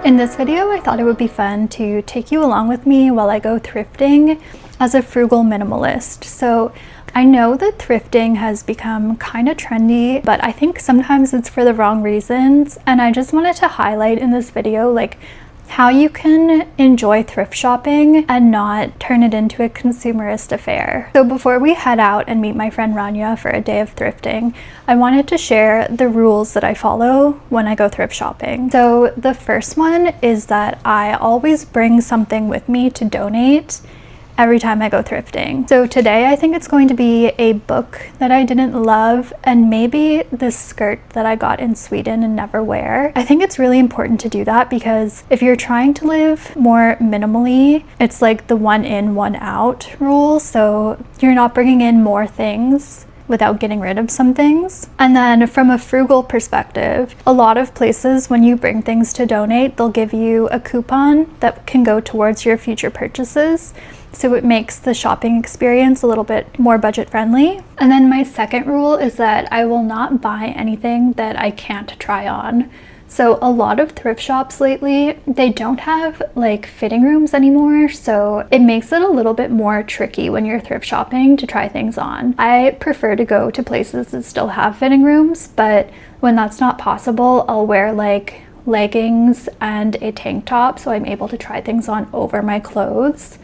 In this video, I thought it would be fun to take you along with me while I go thrifting as a frugal minimalist. So I know that thrifting has become kind of trendy, but I think sometimes it's for the wrong reasons. And I just wanted to highlight in this video, like, how you can enjoy thrift shopping and not turn it into a consumerist affair. So before we head out and meet my friend Ranya for a day of thrifting, I wanted to share the rules that I follow when I go thrift shopping. So the first one is that I always bring something with me to donate every time I go thrifting. So today I think it's going to be a book that I didn't love and maybe this skirt that I got in Sweden and never wear. I think it's really important to do that because if you're trying to live more minimally, it's like the one in, one out rule. So you're not bringing in more things without getting rid of some things. And then from a frugal perspective, a lot of places when you bring things to donate, they'll give you a coupon that can go towards your future purchases. So it makes the shopping experience a little bit more budget friendly. And then my second rule is that I will not buy anything that I can't try on. So a lot of thrift shops lately, they don't have like fitting rooms anymore. So it makes it a little bit more tricky when you're thrift shopping to try things on. I prefer to go to places that still have fitting rooms, but when that's not possible, I'll wear like leggings and a tank top so I'm able to try things on over my clothes.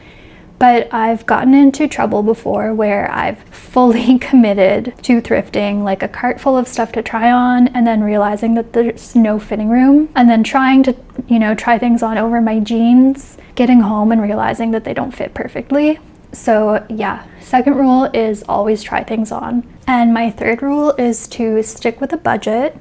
But I've gotten into trouble before where I've fully committed to thrifting, like a cart full of stuff to try on and then realizing that there's no fitting room and then trying to, try things on over my jeans, getting home and realizing that they don't fit perfectly. So yeah, second rule is always try things on. And my third rule is to stick with a budget.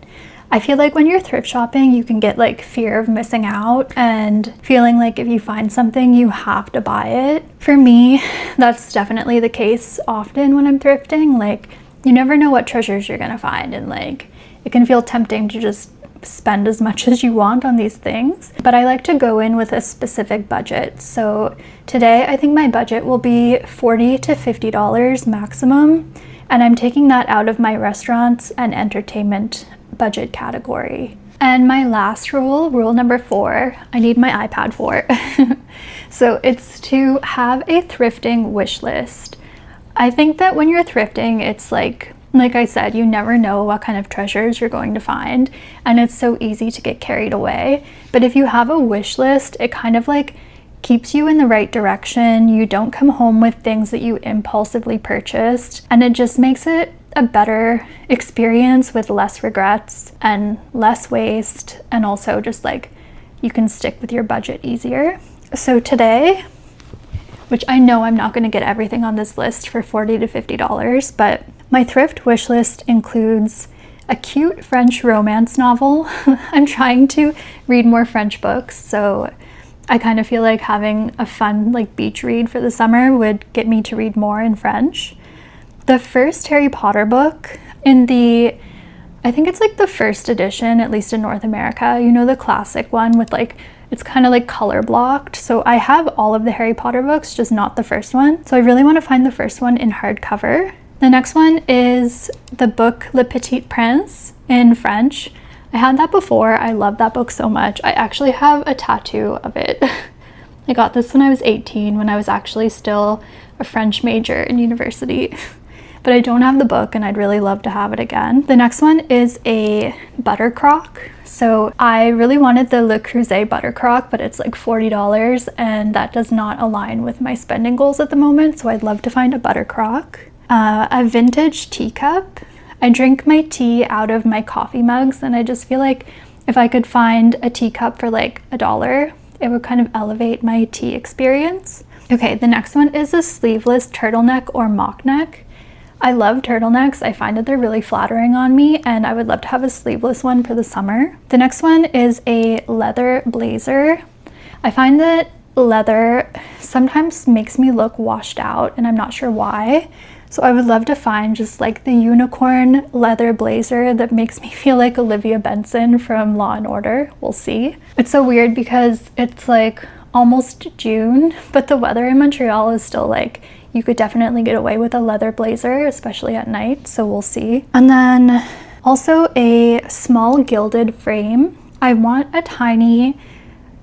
I feel like when you're thrift shopping, you can get like fear of missing out and feeling like if you find something, you have to buy it. For me, that's definitely the case often when I'm thrifting. Like, you never know what treasures you're gonna find, and like, it can feel tempting to just spend as much as you want on these things. But I like to go in with a specific budget. So today, I think my budget will be $40 to $50 maximum. And I'm taking that out of my restaurants and entertainment budget category. And my last rule number 4, I need my iPad for. So it's to have a thrifting wish list. I think that when you're thrifting, it's like I said, you never know what kind of treasures you're going to find, and it's so easy to get carried away. But if you have a wish list, it kind of like keeps you in the right direction. You don't come home with things that you impulsively purchased, and it just makes it a better experience with less regrets and less waste, and also just like you can stick with your budget easier. So today, which I know I'm not going to get everything on this list for $40 to $50, but my thrift wish list includes a cute French romance novel. I'm trying to read more French books, so I kind of feel like having a fun like beach read for the summer would get me to read more in French. The first Harry Potter book in I think it's like the first edition, at least in North America, the classic one with like, it's kind of like color blocked. So I have all of the Harry Potter books, just not the first one. So I really want to find the first one in hardcover. The next one is the book Le Petit Prince in French. I had that before. I love that book so much. I actually have a tattoo of it. I got this when I was 18, when I was actually still a French major in university. But I don't have the book and I'd really love to have it again. The next one is a butter crock. So I really wanted the Le Creuset butter crock, but it's like $40 and that does not align with my spending goals at the moment. So I'd love to find a butter crock. A vintage teacup. I drink my tea out of my coffee mugs, and I just feel like if I could find a teacup for like $1, it would kind of elevate my tea experience. Okay, the next one is a sleeveless turtleneck or mock neck. I love turtlenecks. I find that they're really flattering on me, and I would love to have a sleeveless one for the summer. The next one is a leather blazer. I find that leather sometimes makes me look washed out, and I'm not sure why. So I would love to find just like the unicorn leather blazer that makes me feel like Olivia Benson from Law and Order. We'll see. It's so weird because it's like almost June, but the weather in Montreal is still like, you could definitely get away with a leather blazer, especially at night, so we'll see. And then also a small gilded frame. I want a tiny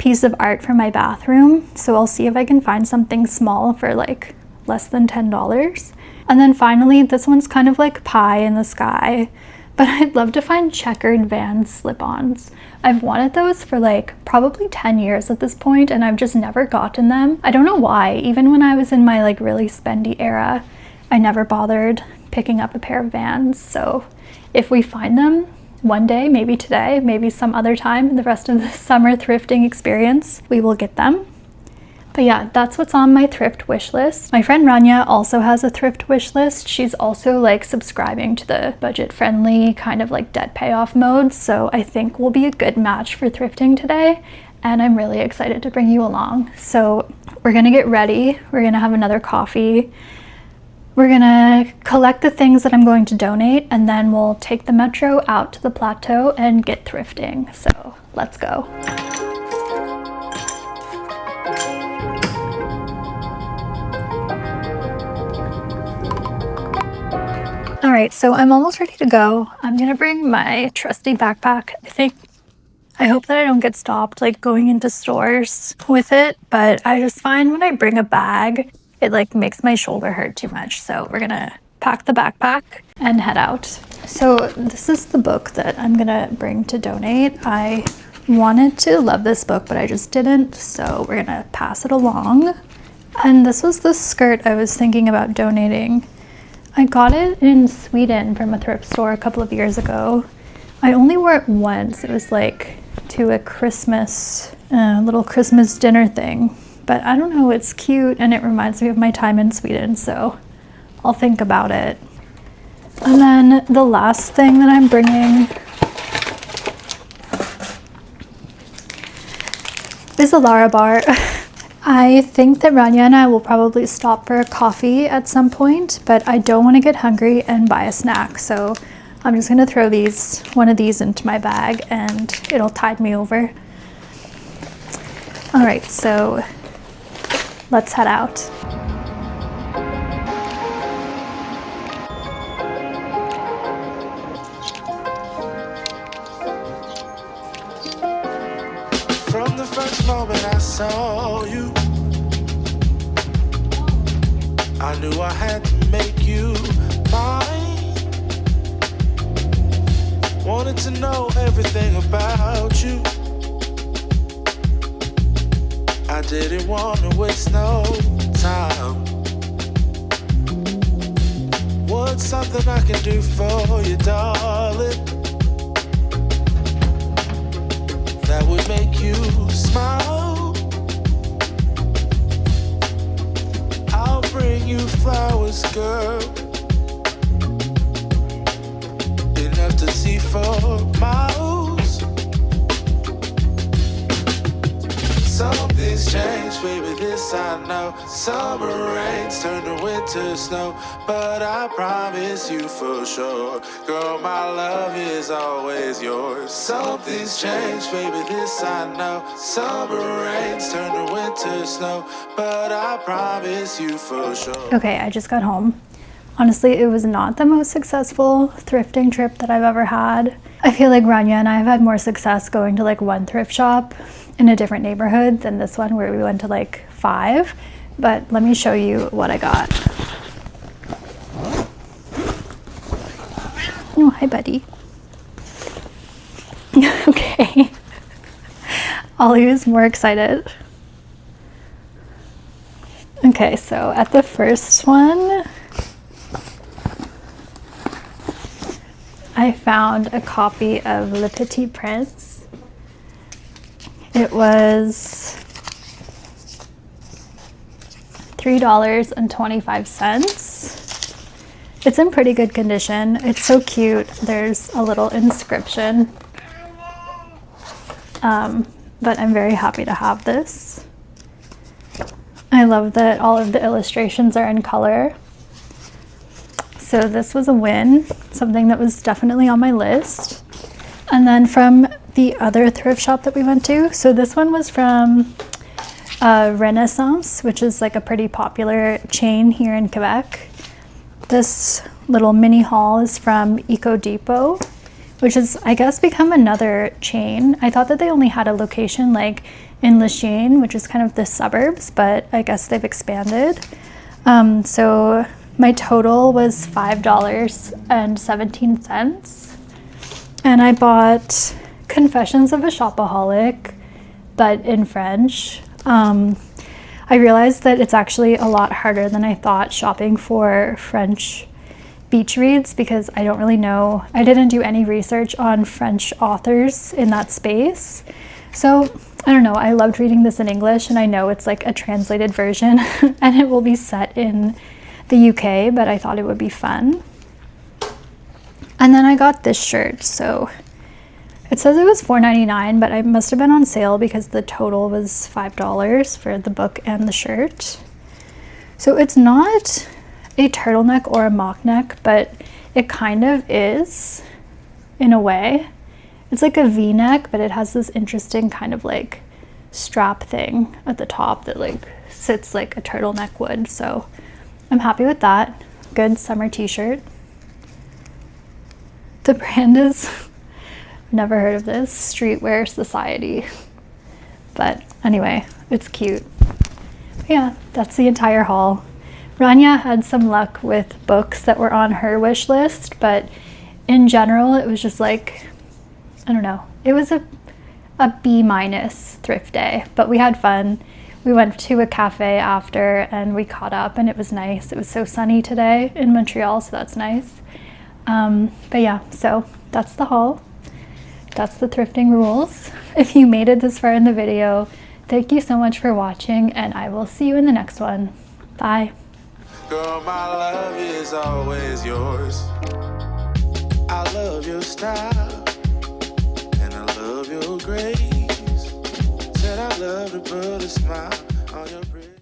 piece of art for my bathroom, so I'll see if I can find something small for like less than $10. And then finally, this one's kind of like pie in the sky, but I'd love to find checkered Vans slip-ons. I've wanted those for like probably 10 years at this point, and I've just never gotten them. I don't know why. Even when I was in my like really spendy era, I never bothered picking up a pair of Vans. So if we find them one day, maybe today, maybe some other time in the rest of the summer thrifting experience, we will get them. But yeah, that's what's on my thrift wish list. My friend Ranya also has a thrift wish list. She's also like subscribing to the budget-friendly kind of like debt payoff mode. So I think we'll be a good match for thrifting today. And I'm really excited to bring you along. So we're gonna get ready. We're gonna have another coffee. We're gonna collect the things that I'm going to donate, and then we'll take the metro out to the plateau and get thrifting. So let's go. All right, so I'm almost ready to go. I'm gonna bring my trusty backpack. I hope that I don't get stopped like going into stores with it, but I just find when I bring a bag, it like makes my shoulder hurt too much. So we're gonna pack the backpack and head out. So this is the book that I'm gonna bring to donate. I wanted to love this book, but I just didn't. So we're gonna pass it along. And this was the skirt I was thinking about donating. I got it in Sweden from a thrift store a couple of years ago. I only wore it once. It was like to a Christmas, little Christmas dinner thing. But I don't know, it's cute and it reminds me of my time in Sweden, so I'll think about it. And then the last thing that I'm bringing is a Lara bar. I think that Ranya and I will probably stop for a coffee at some point, but I don't want to get hungry and buy a snack, so I'm just going to throw one of these into my bag and it'll tide me over. All right, so let's head out. From the first moment I saw you, I knew I had to make you mine. Wanted to know everything about you. I didn't want to waste no time. What's something I can do for you, darling, that would make you smile? I'll bring you flowers, girl, enough to see for miles. Something's changed, baby, this I know. Summer rains turn to winter snow, but I promise you for sure, girl, my love is always yours. Something's changed, baby, this I know. Summer rains turn to winter snow, but I promise you for sure. Okay, I just got home. Honestly, it was not the most successful thrifting trip that I've ever had. I feel like Ranya and I have had more success going to like one thrift shop in a different neighborhood than this one where we went to like 5. But let me show you what I got. Oh, hi, buddy. Okay. Ollie is more excited. Okay, so at the first one, I found a copy of Le Petit Prince. It was $3.25. It's in pretty good condition. It's so cute. There's a little inscription. But I'm very happy to have this. I love that all of the illustrations are in color. So this was a win, something that was definitely on my list. And then from the other thrift shop that we went to, so this one was from Renaissance, which is like a pretty popular chain here in Quebec. This little mini haul is from Eco Depot, which is, I guess, become another chain. I thought that they only had a location like in Lachine, which is kind of the suburbs, but I guess they've expanded. So my total was $5.17. And I bought Confessions of a Shopaholic, but in French. I realized that it's actually a lot harder than I thought shopping for French beach reads, because I don't really know. I didn't do any research on French authors in that space. So I don't know, I loved reading this in English, and I know it's like a translated version and it will be set in the UK, but I thought it would be fun. And then I got this shirt. So it says it was $4.99, but it must have been on sale because the total was $5 for the book and the shirt. So it's not a turtleneck or a mock neck, but it kind of is in a way. It's like a V-neck, but it has this interesting kind of like strap thing at the top that like sits like a turtleneck would. So I'm happy with that. Good summer t-shirt. The brand is, never heard of this, Streetwear Society. But anyway, it's cute. Yeah, that's the entire haul. Ranya had some luck with books that were on her wish list, but in general, it was just like, I don't know. It was a B- thrift day, but we had fun. We went to a cafe after and we caught up, and it was nice. It was so sunny today in Montreal, so that's nice. But yeah, so that's the haul. That's the thrifting rules. If you made it this far in the video, thank you so much for watching, and I will see you in the next one. Bye. Girl, my love is always yours. I love your style, and I love your grace. Said I love to put a smile on your